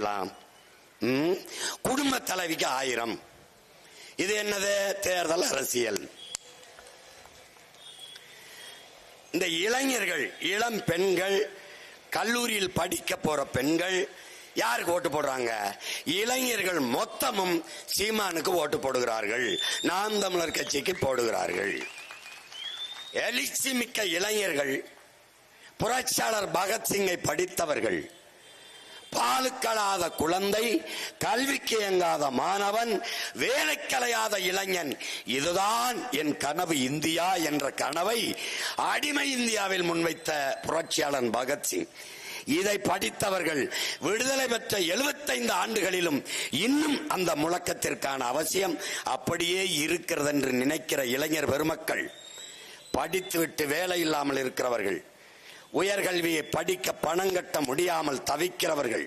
செய்யலாம். குடும்ப தலைவிக்கு 1000. இது என்னது? தேர்தல் அரசியல். இந்த இளைஞர்கள், இளம் பெண்கள், கல்லூரியில் படிக்க போற பெண்கள் யாருக்கு ஓட்டு போடுறாங்க? இளைஞர்கள் மொத்தமும் சீமானுக்கு ஓட்டு போடுகிறார்கள், நாம் தமிழர் கட்சிக்கு போடுகிறார்கள். எழுச்சி மிக்க இளைஞர்கள், புரட்சியாளர் பகத்சிங்கை படித்தவர்கள், பாலுக்கலாத குழந்தை, கல்விக்கு இயங்காத மாணவன், வேலைக்கலையாத இளைஞன், இதுதான் என் கனவு இந்தியா என்ற கனவை அடிமை இந்தியாவில் முன்வைத்த புரட்சியாளர் பகத்சிங். இதை படித்தவர்கள் விடுதலை பெற்ற 75 ஆண்டுகளிலும் இன்னும் அந்த முழக்கத்திற்கான அவசியம் அப்படியே இருக்கிறது என்று நினைக்கிற இளைஞர் பெருமக்கள், படித்துவிட்டு வேலை இல்லாமல் இருக்கிறவர்கள், உயர்கல்வியை படிக்க பணம் கட்ட முடியாமல் தவிக்கிறவர்கள்,